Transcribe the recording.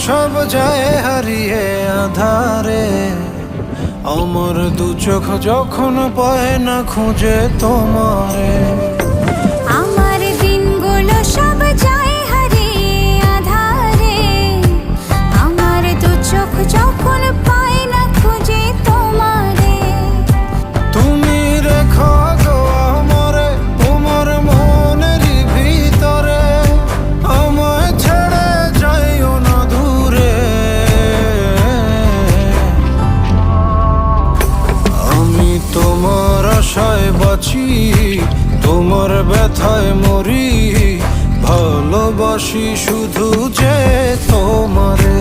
সব যায় হারিয়ে আধারে, আমার দু চোখ যখন পায় না খুঁজে তোমারে। আমার দিনগুলো সব যায় হারিয়ে আধারে, আমার দু চোখ যখন পায় না খুঁজে তোমারে। তুমি রেখো গো আমারে তোমার মনেরই ভিতরে, আমায় ছেড়ে যাইও না দূরে। আমি তোমার আশায় বাঁচি, তোমার ব্যথায় মরি, ভালোবাসি শুধু যে তোমারে।